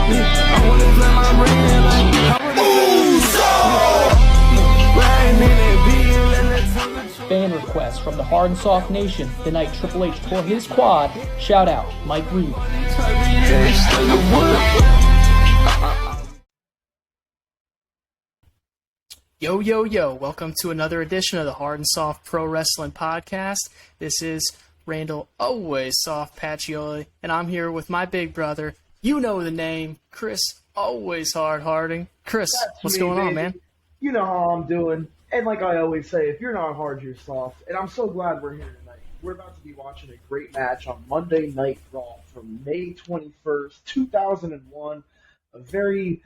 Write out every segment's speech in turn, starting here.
I wanna play my brain like I Fan request from the Hard&Soft Nation the night Triple H tore his quad. Shout out, Mike Reed. Yo, yo, yo. Welcome to another edition of the Hard&Soft Pro Wrestling Podcast. This is Randall, always soft Pacioli, and I'm here with my big brother. You know the name, Chris, always hard Harding. Chris, what's going on, man? You know how I'm doing. And like I always say, if you're not hard, you're soft. And I'm so glad we're here tonight. We're about to be watching a great match on Monday Night Raw from May 21st, 2001. A very,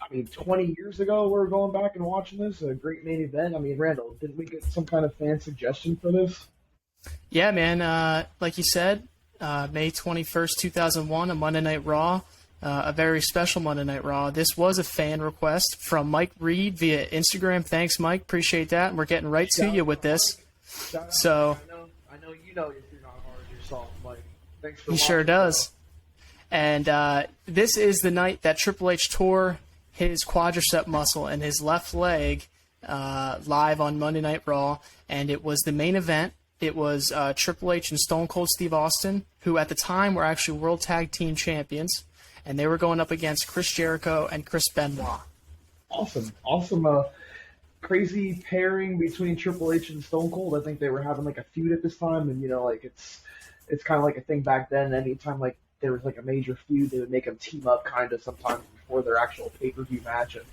20 years ago, we were going back and watching this. A great main event. Randall, didn't we get some kind of fan suggestion for this? Yeah, man. Like you said, May 21st, 2001, a Monday Night Raw. A very special Monday Night Raw. This was a fan request from Mike Reed via Instagram. Thanks, Mike. Appreciate that. And we're getting right to you with this. So I know you know if you're not hard, you're soft, Mike. Thanks for he sure does. And this is the night that Triple H tore his quadricep muscle in his left leg live on Monday Night Raw. And it was the main event. It was Triple H and Stone Cold Steve Austin, who at the time were actually World Tag Team Champions. And they were going up against Chris Jericho and Chris Benoit. Awesome. Crazy pairing between Triple H and Stone Cold. I think they were having like a feud at this time, and it's kind of like a thing back then. Anytime like there was like a major feud, they would make them team up kind of sometimes before their actual pay-per-view match. And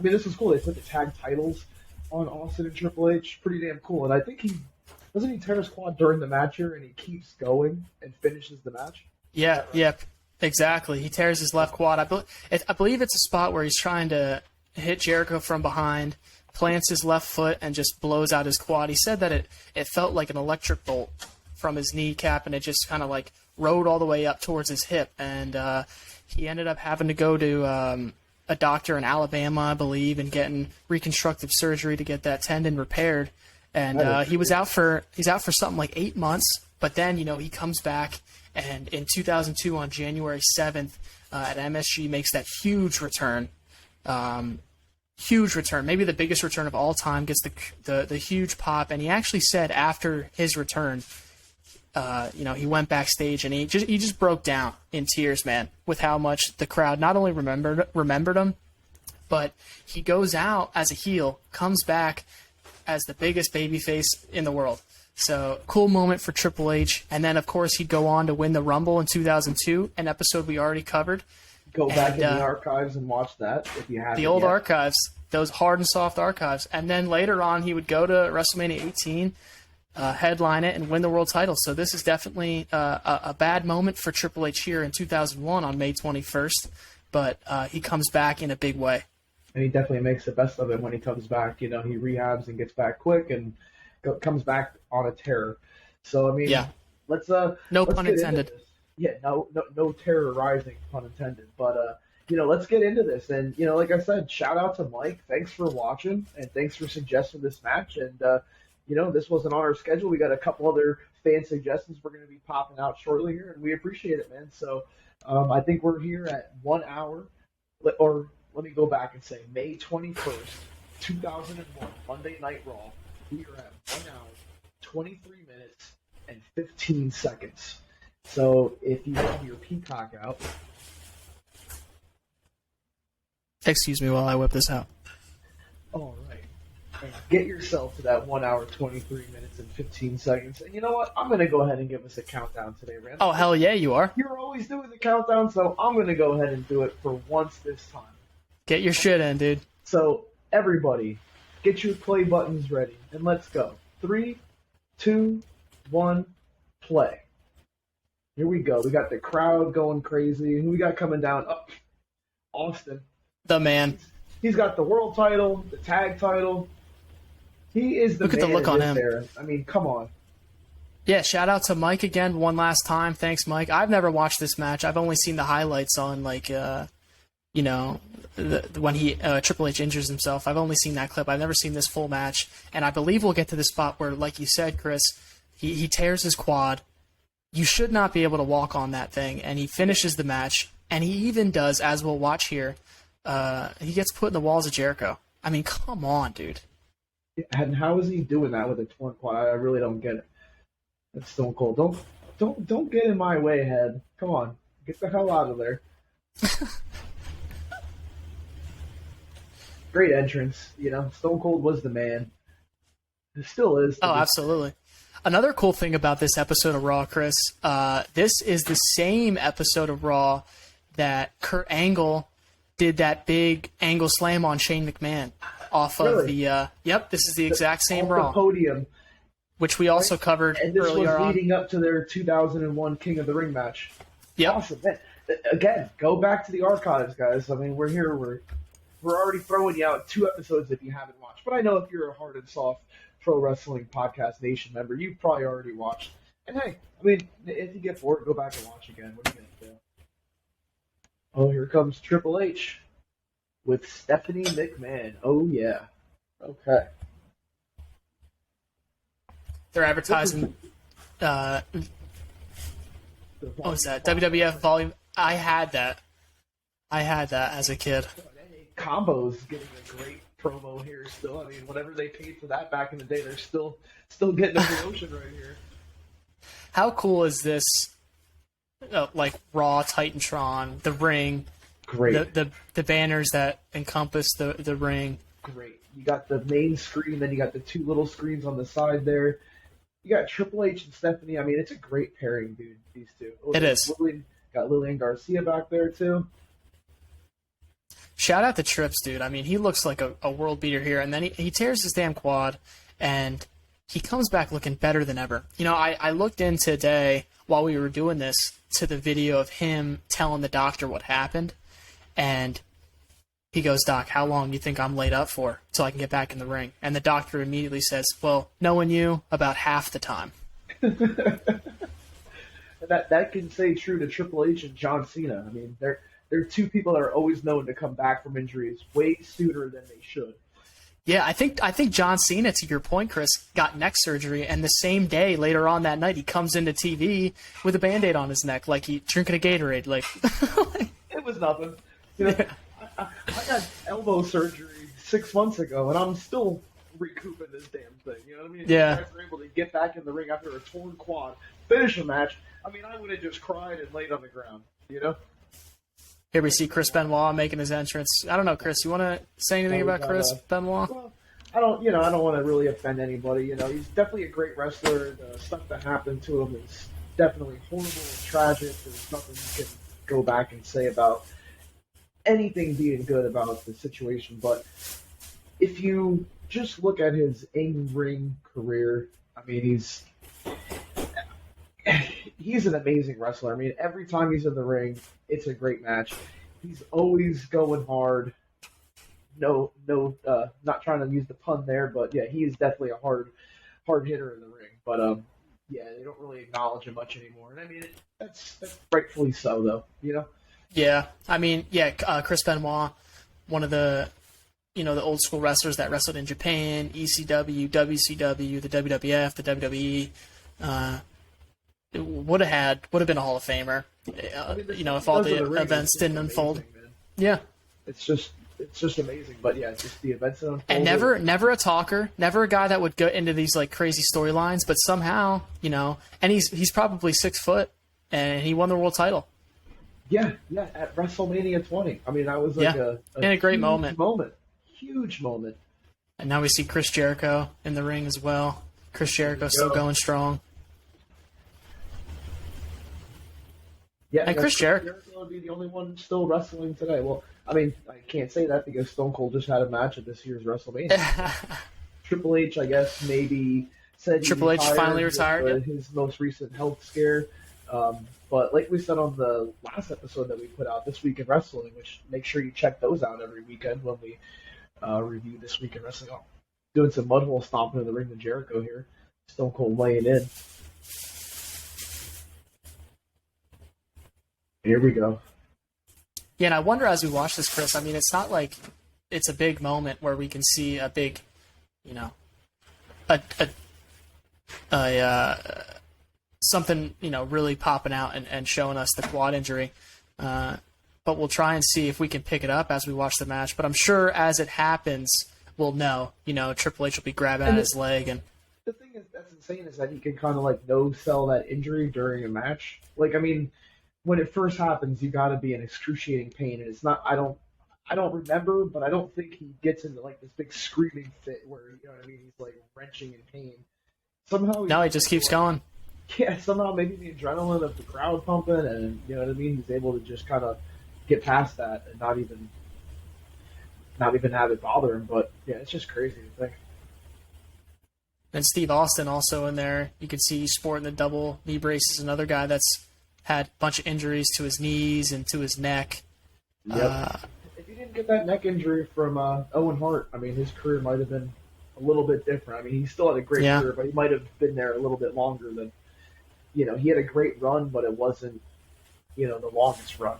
this was cool. They put the tag titles on Austin and Triple H. Pretty damn cool. And I think he tear his quad during the match here, and he keeps going and finishes the match. Yeah. Exactly. He tears his left quad. I believe it's a spot where he's trying to hit Jericho from behind, plants his left foot, and just blows out his quad. He said that it felt like an electric bolt from his kneecap, and it just kind of like rode all the way up towards his hip. And he ended up having to go to a doctor in Alabama, I believe, and getting reconstructive surgery to get that tendon repaired. And he's out for something like 8 months. But then, he comes back. And in 2002, on January 7th, at MSG, makes that huge return. Maybe the biggest return of all time, gets the huge pop. And he actually said after his return, he went backstage and he just broke down in tears, man, with how much the crowd not only remembered him, but he goes out as a heel, comes back as the biggest babyface in the world. So, cool moment for Triple H. And then, of course, he'd go on to win the Rumble in 2002, an episode we already covered. Go back in the archives and watch that if you haven't. The old archives, those hard and soft archives. And then later on, he would go to WrestleMania 18, headline it, and win the world title. So this is definitely a bad moment for Triple H here in 2001 on May 21st. But he comes back in a big way. And he definitely makes the best of it when he comes back. He rehabs and gets back quick and comes back on a tear. So let's no pun intended. Yeah, no terrorizing, pun intended. But let's get into this. And like I said, shout out to Mike. Thanks for watching and thanks for suggesting this match. And this wasn't on our schedule. We got a couple other fan suggestions we're going to be popping out shortly here, and we appreciate it, man. So I think we're here at 1 hour, or let me go back and say May 21st, 2001, Monday Night Raw. We are at 1 hour, 23 minutes, and 15 seconds. So if you have your Peacock out. Excuse me while I whip this out. All right. And get yourself to that 1 hour, 23 minutes, and 15 seconds. And you know what? I'm going to go ahead and give us a countdown today, Randall. Oh, hell yeah, you are. You're always doing the countdown, so I'm going to go ahead and do it for once this time. Get your shit in, dude. So, everybody, get your play buttons ready, and let's go. 3, 2, 1, play. Here we go. We got the crowd going crazy. Who we got coming down? Oh, Austin. The man. He's got the world title, the tag title. He is the man. Look at the look on him. Era. Come on. Yeah, shout out to Mike again one last time. Thanks, Mike. I've never watched this match. I've only seen the highlights on, when Triple H injures himself. I've only seen that clip. I've never seen this full match. And I believe we'll get to the spot where, like you said, Chris, he tears his quad. You should not be able to walk on that thing. And he finishes the match And he even does, as we'll watch here, he gets put in the walls of Jericho. I mean, come on, dude. And how is he doing that with a torn quad? I really don't get it. That's Stone Cold. Don't get in my way, head. Come on, get the hell out of there. Great entrance, Stone Cold was the man. It still is. Oh, absolutely. Another cool thing about this episode of Raw, Chris, this is the same episode of Raw that Kurt Angle did that big angle slam on Shane McMahon off of the. Yep, this is the exact same Raw. The podium. Which we also covered and this earlier was leading up to their 2001 King of the Ring match. Yep. Awesome. Man. Again, go back to the archives, guys. I mean, we're here. We're already throwing you out 2 episodes if you haven't watched. But I know if you're a Hard and Soft Pro Wrestling Podcast Nation member, you've probably already watched. And hey, I mean, if you get bored, go back and watch again. What are you going to do? Oh, here comes Triple H with Stephanie McMahon. Oh, yeah. Okay. They're advertising. What was that? WWF Volume. I had that as a kid. Combo's getting a great promo here still. I mean, whatever they paid for that back in the day, they're still getting a promotion right here. How cool is this? Like Raw, Titantron, the ring. Great. The banners that encompass the ring. Great. You got the main screen, then you got the 2 little screens on the side there. You got Triple H and Stephanie. I mean, it's a great pairing, dude, these two. It is. Got Lillian Garcia back there, too. Shout out to Trips, dude. I mean, he looks like a world beater here, and then he tears his damn quad, and he comes back looking better than ever. I looked in today while we were doing this to the video of him telling the doctor what happened, and he goes, "Doc, how long do you think I'm laid up for till I can get back in the ring?" And the doctor immediately says, "Well, knowing you, about half the time." That can say true to Triple H and John Cena. I mean, they're 2 people that are always known to come back from injuries way sooner than they should. Yeah, I think John Cena, to your point, Chris, got neck surgery, and the same day later on that night he comes into TV with a Band-Aid on his neck, like he drinking a Gatorade. Like it was nothing. I got elbow surgery 6 months ago, and I'm still recouping this damn thing. You know what I mean? Yeah. If you guys were able to get back in the ring after a torn quad, finish a match. I mean, I would have just cried and laid on the ground. Here we see Chris Benoit making his entrance. I don't know, Chris. You want to say anything about Chris Benoit? Well, I don't want to really offend anybody. He's definitely a great wrestler. The stuff that happened to him is definitely horrible and tragic. There's nothing you can go back and say about anything being good about the situation. But if you just look at his in-ring career, I mean, he's an amazing wrestler. I mean, every time he's in the ring, it's a great match. He's always going hard. No, not trying to use the pun there, but yeah, he is definitely a hard hitter in the ring. But yeah, they don't really acknowledge him much anymore. And I mean, that's rightfully so, though. Yeah, I mean, Chris Benoit, one of the the old school wrestlers that wrestled in Japan, ECW, WCW, the WWF, the WWE. Would have been a Hall of Famer, if all the events didn't unfold. Man. Yeah, it's just amazing. But yeah, just the events that unfolded. And never a talker, never a guy that would go into these like crazy storylines. But somehow, and he's probably 6 foot, and he won the world title. Yeah, at WrestleMania 20. I mean, that was like a great moment. Huge moment. And now we see Chris Jericho in the ring as well. Chris Jericho still going strong. Yeah, and Chris Jericho would be the only one still wrestling today. Well, I mean, I can't say that because Stone Cold just had a match at this year's WrestleMania. Triple H, I guess, maybe said Triple H finally retired. With, his most recent health scare. But like we said on the last episode that we put out, This Week in Wrestling, which make sure you check those out every weekend when we review This Week in Wrestling. Oh, doing some mudhole stomping in the ring with Jericho here. Stone Cold laying in. Here we go. Yeah, and I wonder as we watch this, Chris, I mean, it's not like it's a big moment where we can see a big, something, really popping out and showing us the quad injury. but we'll try and see if we can pick it up as we watch the match. But I'm sure as it happens, we'll know. Triple H will be grabbing at his leg. And the thing that's insane is that he can kind of like no sell that injury during a match. Like, I mean, when it first happens, you got to be in excruciating pain, and it's not. I don't remember, but I don't think he gets into like this big screaming fit where he's like wrenching in pain. Somehow he just keeps going. Yeah, somehow maybe the adrenaline of the crowd pumping, and he's able to just kind of get past that and not even have it bother him. But yeah, it's just crazy to think. And Steve Austin also in there. You can see he's sporting the double knee braces. Another guy that's had a bunch of injuries to his knees and to his neck. Yep. If he didn't get that neck injury from Owen Hart, I mean, his career might have been a little bit different. I mean, he still had a great career, but he might have been there a little bit longer than, he had a great run, but it wasn't, the longest run.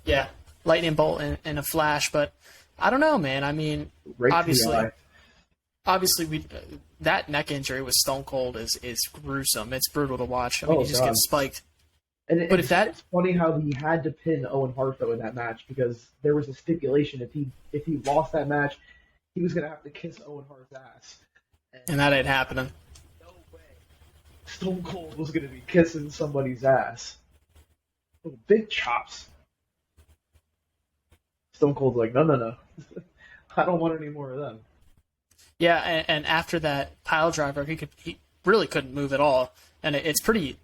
Yeah, lightning bolt in a flash, but I don't know, man. I mean, obviously, that neck injury with Stone Cold is gruesome. It's brutal to watch. I mean, he just gets spiked. But it's funny how he had to pin Owen Hart though in that match, because there was a stipulation if he lost that match, he was gonna have to kiss Owen Hart's ass. And that ain't happening. No way. Stone Cold was gonna be kissing somebody's ass. Oh, big chops. Stone Cold's like, no. I don't want any more of them. Yeah, and after that pile driver, he really couldn't move at all, and it's pretty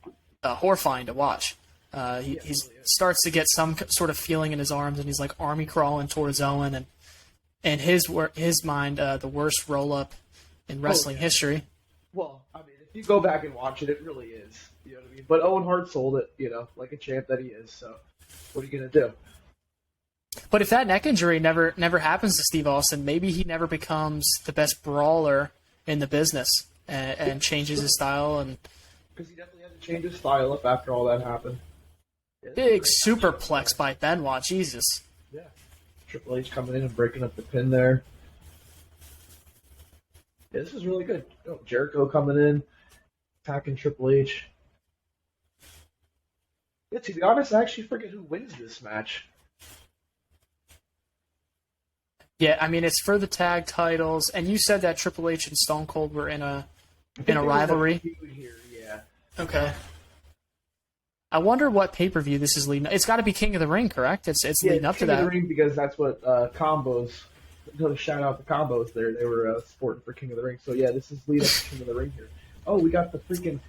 horrifying to watch. He starts to get some sort of feeling in his arms, and he's like army crawling towards Owen, and in his mind, the worst roll up in wrestling history. Well, I mean, if you go back and watch it, it really is. You know what I mean? But Owen Hart sold it, like a champ that he is. So, what are you gonna do? But if that neck injury never happens to Steve Austin, maybe he never becomes the best brawler in the business and changes his style. And because he definitely had to change his style up after all that happened. Big superplex by Benoit, Jesus. Yeah, Triple H coming in and breaking up the pin there. Yeah, this is really good. Jericho coming in, attacking Triple H. Yeah, to be honest, I actually forget who wins this match. Yeah, I mean, it's for the tag titles, and you said that Triple H and Stone Cold were in a rivalry. Here, yeah. Okay. I wonder what pay-per-view this is leading. It's got to be King of the Ring, correct? It's leading up to that. King of the Ring, because that's what Combos. To shout out the Combos there. They were sporting for King of the Ring. So yeah, this is leading up to King of the Ring here. Oh, we got the freaking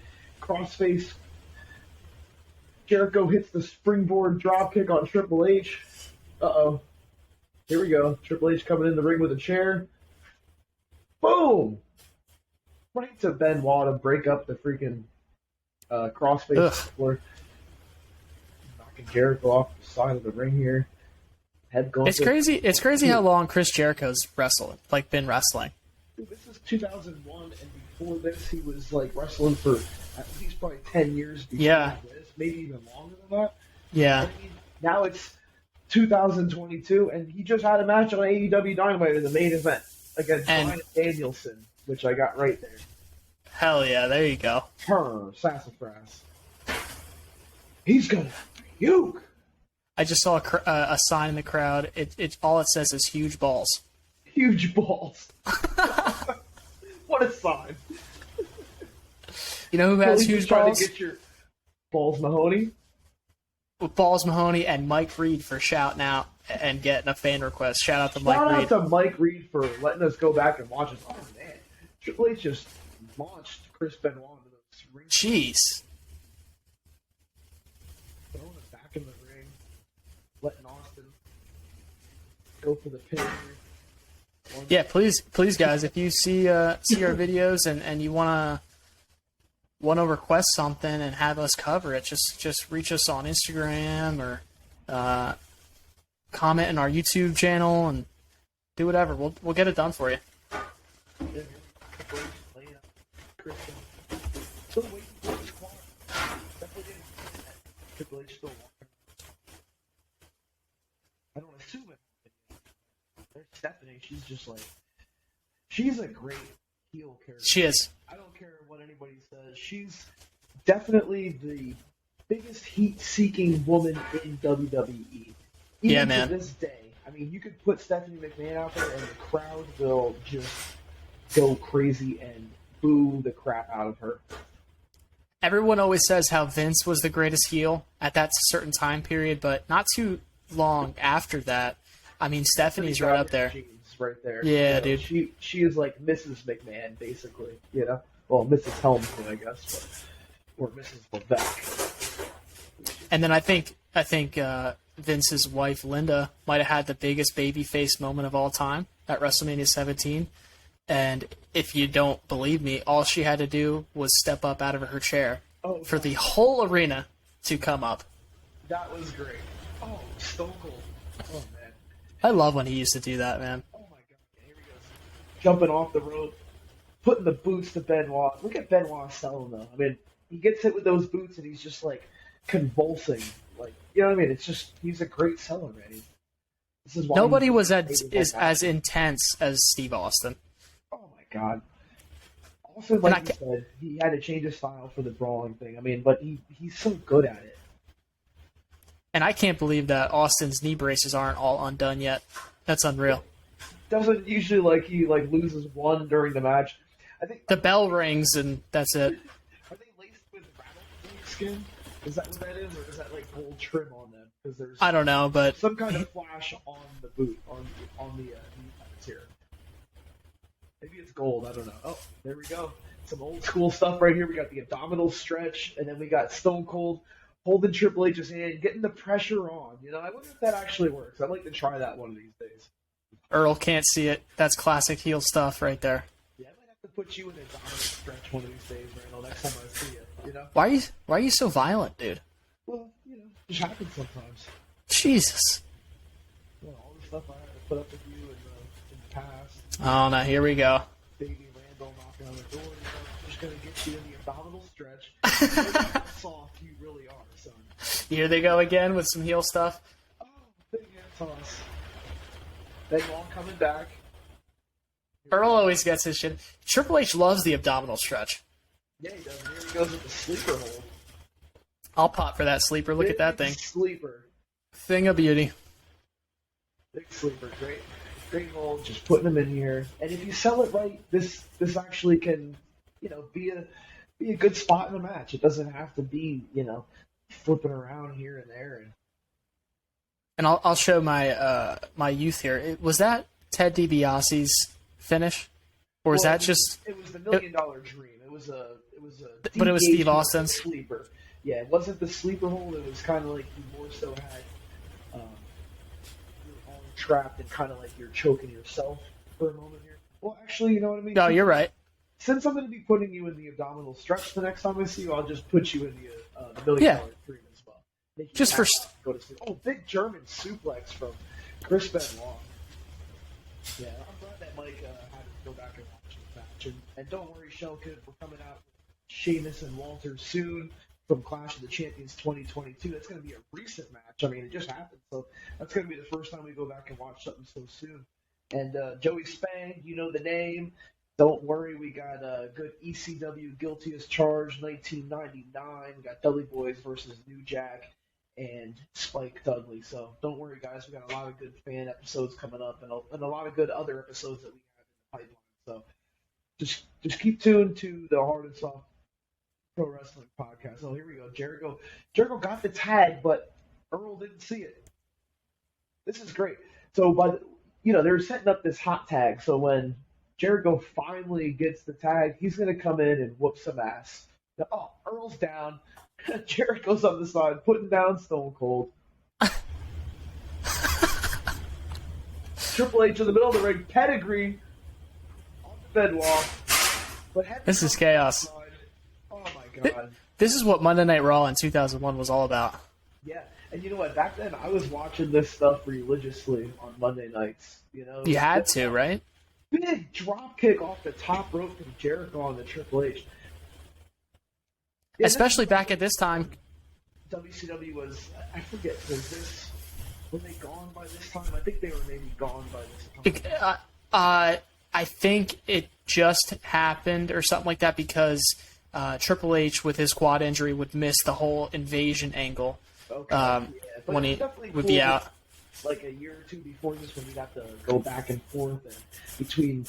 crossface. Jericho hits the springboard dropkick on Triple H. Uh-oh. Here we go. Triple H coming in the ring with a chair. Boom! Right to Benoit to break up the freaking crossface floor. Knocking Jericho off the side of the ring here. Head going. It's crazy. It's crazy how long Chris Jericho's been wrestling. Dude, this is 2001, and before this, he was wrestling for at least probably 10 years before this, maybe even longer than that. Yeah. I mean, now it's 2022, and he just had a match on AEW Dynamite in the main event against Bryan Danielson, which I got right there. Hell yeah, there you go. Sassafras. He's gonna puke. I just saw a sign in the crowd. It all it says is huge balls. Huge balls. What a sign. You know who has huge balls? To get your balls, Mahoney. Balls Mahoney and Mike Reed for shouting out and getting a fan request. Shout out to Mike Reed. Shout out to Mike Reed for letting us go back and watch it. Oh man, Triple H just launched Chris Benoit into those rings. Jeez. Throwing it back in the ring, letting Austin go for the pin. Yeah, please, guys, if you see our videos and you want to request something and have us cover it, just reach us on Instagram or comment in our YouTube channel and do whatever. We'll get it done for you. Still waiting for his quad. Definitely didn't. Triple H still walking. I don't assume it. There's Stephanie. She's a great heel character. She is. I don't care what anybody says. She's definitely the biggest heat-seeking woman in WWE. Even man. to this day. I mean, you could put Stephanie McMahon out there, and the crowd will just go crazy and boo the crap out of her. Everyone always says how Vince was the greatest heel at that certain time period, but not too long after that. I mean, Stephanie's right up there. Right there. Yeah, you know, dude. She is like Mrs. McMahon, basically. You know, well, Mrs. Helmsley, I guess, but, or Mrs. Levesque. And then I think Vince's wife Linda might have had the biggest babyface moment of all time at WrestleMania 17. And if you don't believe me, all she had to do was step up out of her chair for the whole arena to come up. That was great. Oh, Stone Cold. Oh, man. I love when he used to do that, man. Oh, my God. Here he goes. Jumping off the rope, putting the boots to Benoit. Look at Benoit selling, though. I mean, he gets hit with those boots, and he's just, like, convulsing. Like, you know what I mean? It's just, he's a great seller, man. This is why Nobody was as intense as Steve Austin. Oh my God! Also, like you said, he had to change his style for the brawling thing. I mean, but he's so good at it. And I can't believe that Austin's knee braces aren't all undone yet. That's unreal. Doesn't usually he loses one during the match. I think the bell rings and that's it. Are they laced with rattlesnake skin? Is that what that is, or is that like gold trim on them? Because there's I don't know, but some kind of flash on the boot on the knee pads here. Maybe it's gold. I don't know. Oh, there we go. Some old school stuff right here. We got the abdominal stretch, and then we got Stone Cold holding Triple H's hand, getting the pressure on. You know, I wonder if that actually works. I'd like to try that one of these days. Earl can't see it. That's classic heel stuff right there. Yeah, I might have to put you in an abdominal stretch one of these days, Randall. Next time I see you. You know. Why are you so violent, dude? Well, you know, it just happens sometimes. Jesus. You know, all the stuff I had to put up with you in the past. Oh, now here we go. Baby Randall knocking on the door. You know, I'm just gonna get you in the abdominal stretch. Look how soft you really are, son. Here they go again with some heel stuff. Oh, big hand toss. Benoit coming back. Earl always gets his shit. Triple H loves the abdominal stretch. Yeah, he does. Here he goes with the sleeper hold. I'll pop for that sleeper. Look at that thing. Sleeper. Thing of beauty. Big sleeper. Great hold. Just putting them in here. And if you sell it right, this actually can, you know, be a good spot in the match. It doesn't have to be, you know, flipping around here and there. And I'll show my my youth here. Was that Ted DiBiase's finish, or was that just? It was the $1 Million Dream. It was a. But it was Steve Austin's sleeper. Yeah, it wasn't the sleeper hold. It was kind of like you more so had your arm trapped and kind of like you're choking yourself for a moment here. Well, actually, you know what I mean? No, you're right. Since I'm going to be putting you in the abdominal stretch the next time I see you, I'll just put you in the $1 Million Dream as well. Just for go to sleep. Oh, big German suplex from Chris Benoit. Yeah, I'm glad that Mike had to go back and watch the match. And don't worry, Shelkin, we're coming out with Sheamus and Walter soon from Clash of the Champions 2022. That's going to be a recent match. I mean, it just happened. So that's going to be the first time we go back and watch something so soon. And Joey Spang, you know the name. Don't worry, we got a good ECW Guilty as Charged 1999. We got Dudley Boys versus New Jack and Spike Dudley. So don't worry, guys. We got a lot of good fan episodes coming up and a lot of good other episodes that we have in the pipeline. So just keep tuned to the Hard and Soft Pro Wrestling Podcast. Oh, here we go. Jericho got the tag, but Earl didn't see it. This is great. So, they're setting up this hot tag. So when Jericho finally gets the tag, he's going to come in and whoop some ass. Now, oh, Earl's down. Jericho's on the side, putting down Stone Cold. Triple H in the middle of the ring, pedigree on the Benoit. But this is chaos. Oh my God. This is what Monday Night Raw in 2001 was all about. Yeah, and you know what? Back then, I was watching this stuff religiously on Monday nights. You know, you had to, right? Big drop kick off the top rope from Jericho on the Triple H. Yeah, especially back at this time. WCW was, I forget, were they gone by this time? I think they were maybe gone by this time. I think it just happened or something like that because Triple H with his quad injury would miss the whole invasion angle when he would be out. Like a year or two before this, when we got to go back and forth and between,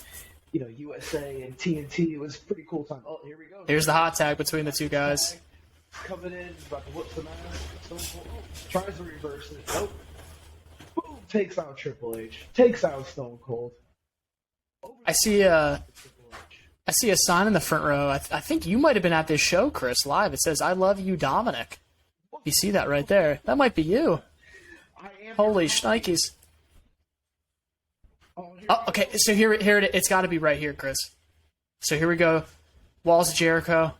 USA and TNT, it was a pretty cool time. Oh, here we go. Here's the hot tag between the two guys. Coming in, about to whoop some ass. Tries to reverse it. Nope. Boom! Takes out Triple H. Takes out Stone Cold. I see a sign in the front row. I think you might have been at this show, Chris, live. It says, "I love you, Dominic." You see that right there? That might be you. Holy shnikes. Oh, okay, so here it's got to be right here, Chris. So here we go. Walls of Jericho.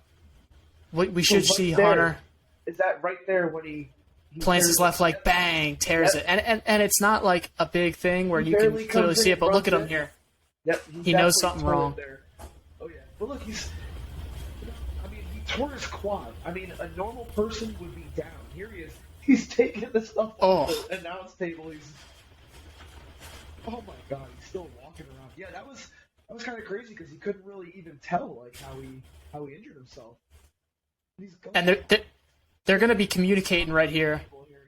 We should see there. Hunter. Is that right there when he plants his left leg, bang, tears it. And it's not like a big thing where you can clearly see it, but look at him here. Yep, he knows something wrong. There. Oh, yeah. But look, he tore his quad. I mean, a normal person would be down. Here he is. He's taking the stuff off the announce table. Oh my God, he's still walking around. Yeah, that was kind of crazy because he couldn't really even tell like how he injured himself. And they're going to be communicating right here.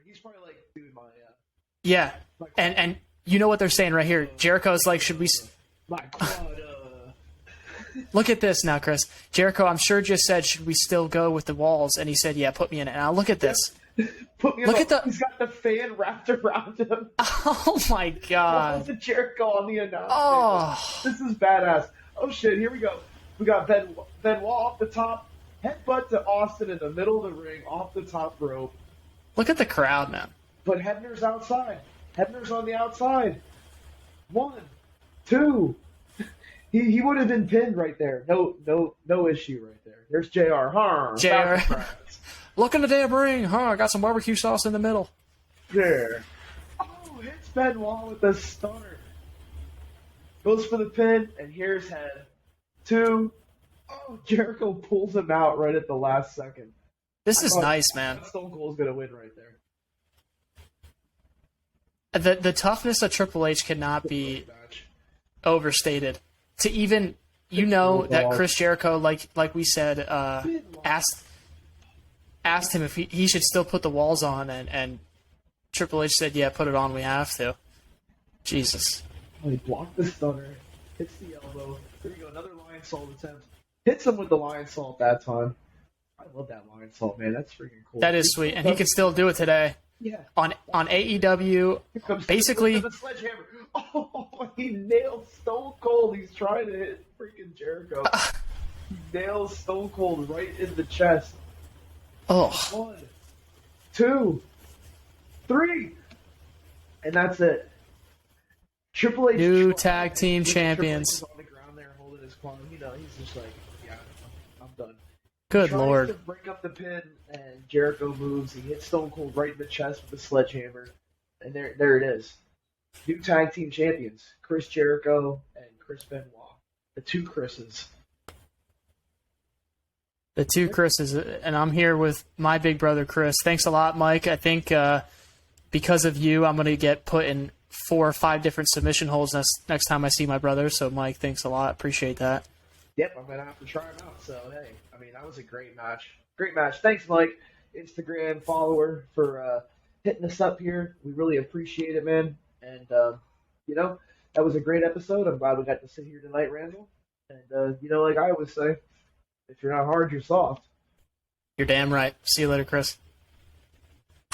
He's probably like, dude, yeah, and you know what they're saying right here. Jericho's like, should we? My quad. Look at this now, Chris. Jericho, I'm sure just said, should we still go with the walls? And he said, yeah, put me in it. Now look at this. Look at he's got the fan wrapped around him. Oh my God. The Jericho on the announce table. This is badass. Oh shit, here we go. We got Benoit off the top, headbutt to Austin in the middle of the ring, off the top rope. Look at the crowd, man. But Hebner's outside. Hebner's on the outside. 1, 2. He would have been pinned right there. No issue right there. There's JR. JR. Look in the damn ring. I got some barbecue sauce in the middle. There. Oh, hits Benoit with the stunner. Goes for the pin, and here's head. 2. Oh, Jericho pulls him out right at the last second. This is nice, man. Stone Cold's going to win right there. The toughness of Triple H cannot be overstated. To even, that Chris Jericho, like we said, asked him if he should still put the walls on, and Triple H said, yeah, put it on, we have to. Jesus. He blocked the stunner, hits the elbow. There you go, another lion salt attempt. Hits him with the lion salt that time. I love that lion salt, man. That's freaking cool. That is sweet, and he can still do it today. Yeah. On AEW, basically. The sledgehammer. Oh, he nails Stone Cold. He's trying to hit freaking Jericho. He nails Stone Cold right in the chest. 1, 2, 3. And that's it. Triple H. New tag team champions. On the ground there holding his quad. He's just like, yeah, I'm done. Good Tries Lord. to break up the pin, and Jericho moves. He hits Stone Cold right in the chest with the sledgehammer. And there it is. New tag team champions. Chris Jericho and Chris Benoit. The two Chris's. The two Chris's. And I'm here with my big brother, Chris. Thanks a lot, Mike. I think because of you, I'm going to get put in 4 or 5 different submission holds next time I see my brother. So, Mike, thanks a lot. Appreciate that. Yep, I'm going to have to try them out. So, hey, that was a great match. Great match. Thanks, Mike, Instagram follower, for hitting us up here. We really appreciate it, man. And, that was a great episode. I'm glad we got to sit here tonight, Randall. And, like I always say, if you're not hard, you're soft. You're damn right. See you later, Chris.